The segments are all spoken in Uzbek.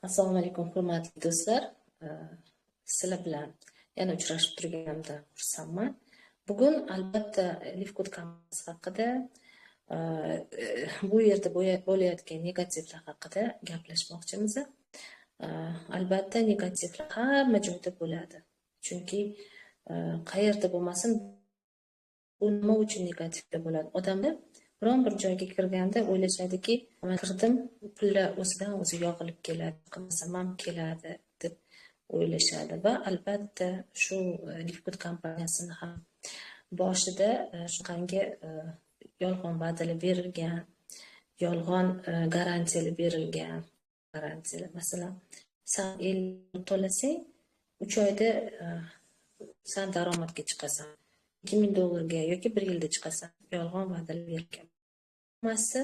Assalomu alaykum, hurmatli do'stlar. Sizlar bilan yana uchrashib turganimdan xursandman. Bugun albatta Liftcode kompaniyasi haqida, bu yerda bo'layotgan negativlar haqida gaplashmoqchimiz. Albatta negativlar hamma joyda bo'ladi. Chunki qayerda bo'lmasin, bu nima uchun negativda bo'ladi? Odamlar biron bir joyga kirganda o'ylashadiki, kirdim, pullar o'zidan o'zi yog'ilib keladi, qilmasam ham keladi deb o'ylashadi va albatta shu Liftcode kompaniyasini ham boshida shunaqangi yolg'on va'dalar berilgan, yolg'on garantiyalar berilgan. Garantiyalar, masalan, sen 50 to'lasang 3 oyda sen daromadga chiqasan. $2000 yoki 1 yilda chiqasan. Yolg'on va'dalar berilgan. Hammasi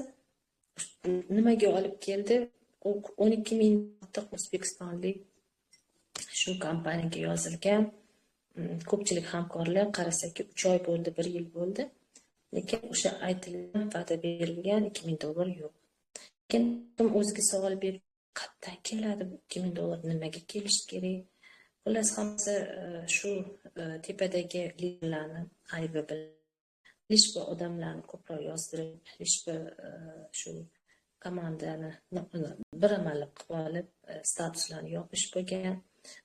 nimaga olib keldi? 12,000 o'zbekistonlik shu kompaniyaga yozilgan. Ko'pchilik hamkorlar qarasaki 3 oy bo'ldi, 1 yil bo'ldi. Lekin o'sha aytilgan va'da berilgan $2000 yo'q. Lekin kim o'ziga savol berib, qayerdan keladi bu $2000? Nimaga kelishi kerak? Xullas hammasi shu tepadagi liderlarni aybi bilan lishba odamlarni ko'proq yozdirib, lishba shu komandani bir amalib qilib olib, statuslarni yopish bo'lgan.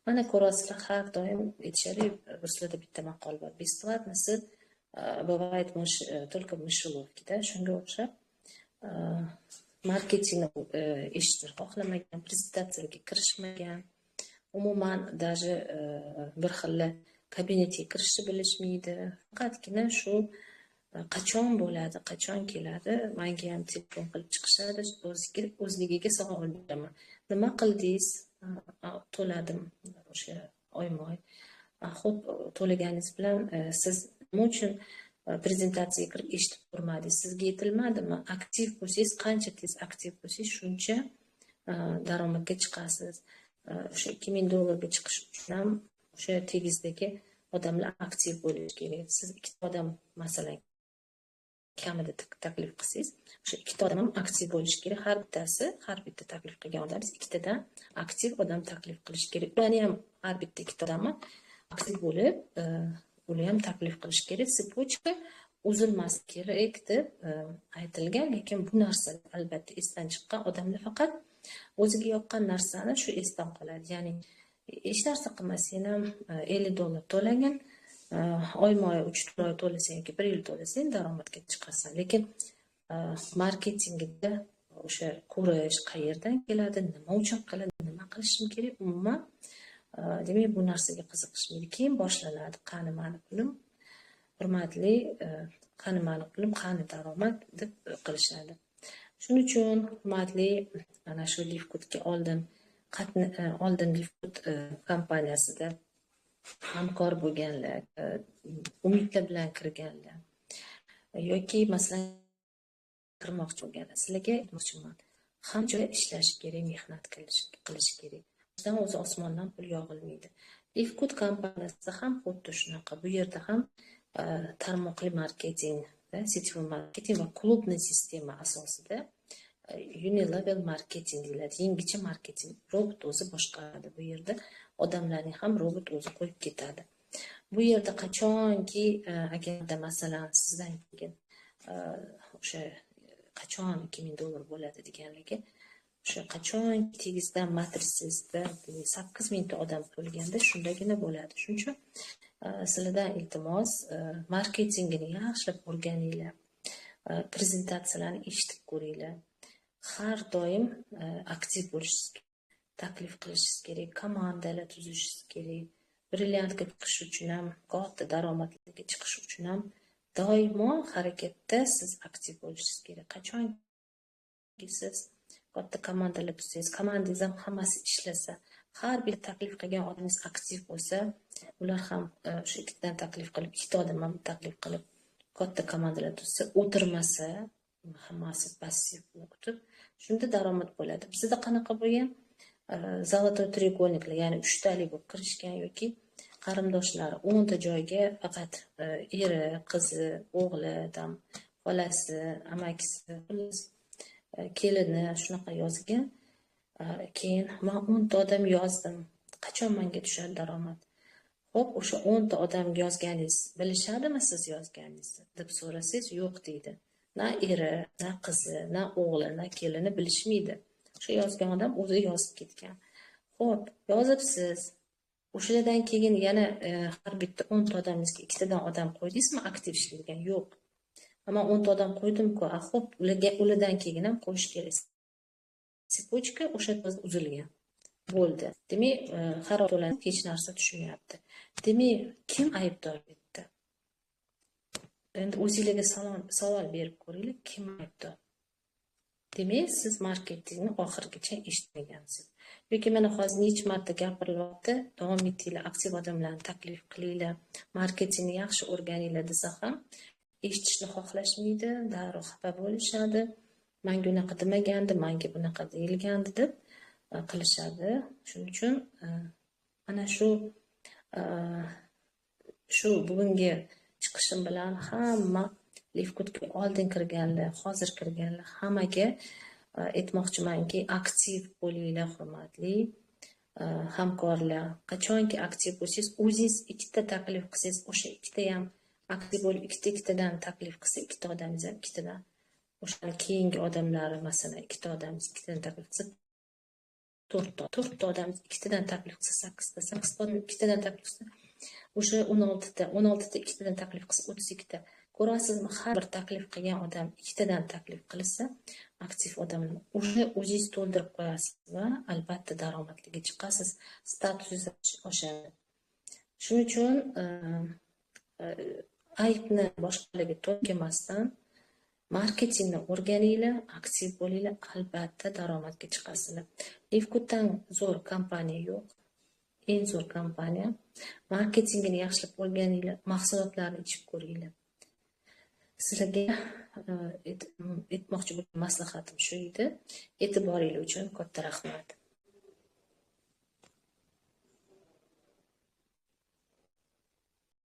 Mana ko'rasizlar, har doim aytishadi, ruslarda bitta maqol bor. Бесплатно насыт бывает только в мышеловке. Shunga o'xshab marketingni eshitishni xohlamagan, prezentatsiyaga kirishmagan, umuman даже bir xil kabinetga kirishni bilishmaydi. Faqatgina shu qachon bo'ladi, qachon keladi, menga ham telefon qilib chiqishadi, o'zligiga savol beraman. Nima qildingiz? To'ladim o'sha oyma-oy. Xo'p, to'laganingiz bilan siz nima uchun prezentatsiyaga kirib eshitib turmadingiz? Sizga aytilmadimi? Aktiv bo'lsangiz, qancha tez aktiv bo'lsangiz, shuncha daromadga chiqasiz. O'sha $2000 ga chiqish uchun ham o'sha tegizdagi odamlar aktiv bo'lishi kerak. Siz ikkita odam masalan kamida taklif qilsangiz, o'sha ikkita odam ham aktiv bo'lishi kerak. Har bitta taklif qilgan odamingiz ikkitadan aktiv odam taklif qilish kerak. Ularni ham har bitta ikkita odamni aktiv bo'lib, ular ham taklif qilish kerak. Sipochka uzilmasi kerak deb aytilgan, lekin bu narsa albatta esdan chiqqan. Odamlar faqat o'ziga yoqqan narsani shu esdan qoladi. Ya'ni hech narsa qilmasang ham $50 to'lagan, oyma-oy 3 oy to'lasang yoki 1 yil to'lasang daromadga chiqasan. Lekin marketingda o'sha ko'rish qayerdan keladi, nima uchun qiladi, nima qilishim kerak, umuman demak bu narsaga qiziqishmaydi. Keyin boshlanadi, qani mani pulim, hurmatli, qani mani pulim, qani daromad deb qilishadi. Shuning uchun hurmatli, mana shu Liftcode'ga oldin Liftcode kompaniyasida hamkor bo'lganlar, umidlar bilan kirganlar yoki masalan kirmoqchi bo'lganlar, sizlarga aytmoqchiman, ham joy ishlash kerak, mehnat qilish kerak. O'zidan o'zi osmondan pul yog'ilmaydi. Liftcode kompaniyasida ham xuddi shunaqa. Bu yerda ham tarmoqli marketing, sетевой marketing va klubniy sistema asosida unilevel marketing deyiladi. Yangicha marketing. Robot o'zi boshqaradi. Bu yerda odamlarning ham robot o'zi qo'yib ketadi. Bu yerda qachonki agarda masalan sizdan keyin o'sha qachon $2000 bo'ladi deganligi, o'sha qachon tegizdan matrisingizda 8000 ta odam bo'lganda shundagina bo'ladi. Shuning uchun sizlardan iltimos, marketingini yaxshilab o'rganinglar. Prezentatsiyalarni eshitib ko'ringlar. Har doim aktiv bo'lishingiz kerak, taklif qilishingiz kerak, komandalar tuzishingiz kerak. Brilliantga chiqish uchun ham, katta daromadga chiqish uchun ham doimo harakatda siz aktiv bo'lishingiz kerak. Qachonki siz katta komandalar tuzsangiz, komandangiz ham hammasi ishlasa, har bir taklif qilgan odamingiz aktiv bo'lsa, ular ham shu ikkitadan taklif qilib, ikkita odam ham taklif qilib, katta komandalar tuzsa, o'tirmasa, hammasi passiv kutib, shunda daromad bo'ladi. Bizda qanaqa bo'lgan? Zolotoy треугольникlar, ya'ni 3 tali bo'lib kirishgan yoki qarindoshlari 10 ta joyga faqat eri, qizi, o'g'li, xolasi, amakisi, kelini shunaqa yozgan. Keyin men 10 ta odam yozdim. Qachon menga tushadi daromad? Xo'p, o'sha 10 ta odam yozganingiz bilishadimi siz yozganingizni deb so'rasangiz, yo'q deydi. Na eri, na qizi, na o'g'li, na kelini bilishmaydi. O'sha yozgan odam o'zi yozib ketgan. Xo'p, yozibsiz. O'shalardan keyin yana har bitta 10 ta odamingizga ikkitadan odam qo'ydingizmi aktiv ishlaydigan? Yo'q. Ama 10 ta odam qo'ydim-ku, xo'p, ulardan keyin ham qo'yish kerak. Sippochka o'sha uzilgan. Bo'ldi. Demak, xarob to'lanib hech narsa tushmayapti. Demak, kim aybdor etdi? Endi o'zingizga savol berib ko'ringlar, kim aybdor? Demak, siz marketingni oxirigacha eshitmagansiz. Yoki mana hozir necha marta gapirilyapti, davom etinglar, aktiv odamlarni taklif qilinglar, marketingni yaxshi o'rganinglar desa ham eshitishni xohlashmaydi, darrov xafa bo'lishadi. Menga unaqa demagandi, menga bunaqa deyilgandi deb qilishadi. Shuning uchun mana shu bugungi chiqishim bilan hamma Liftga oldin kirganlar, hozir kirganlar hammaga aytmoqchimanki, aktiv bo'linglar, hurmatli hamkorlar. Qachonki aktiv bo'lsangiz, o'zingiz ikkita taklif qilsangiz, o'sha ikkita ham aktiv bo'lib, ikkitadan taklif qilsa, ikkita odamingiz ham ikkitadan, o'sha keyingi odamlar masalan, ikkita odamingiz ikkitadan taklif qilsa, to'rtta odamingiz ikkitadan taklif qilsa, sakkizta odam ikkitadan taklif qilsa, o'sha 16ta ikkitadan taklif qilsa, 32ta. Ko'rasizmi, har bir taklif qilgan odam ikkitadan taklif qilsa, aktiv odamlar o'sha o'zingiz to'ldirib qo'yasiz va albatta daromadliga chiqasiz, statusingiz oshadi. Shuning uchun aybni boshqalarga to'nkamasdan marketingni o'rganinglar, aktiv bo'linglar, albatta daromadga chiqasizlar. Liftdan zo'r kompaniya yo'q. Eng zo'r kompaniya. Marketingini yaxshilab o'rganinglar, mahsulotlarni ichib ko'ringlar. Sizlarga aytmoqchi bo'lgan maslahatim shu edi. E'tiboringiz uchun katta rahmat.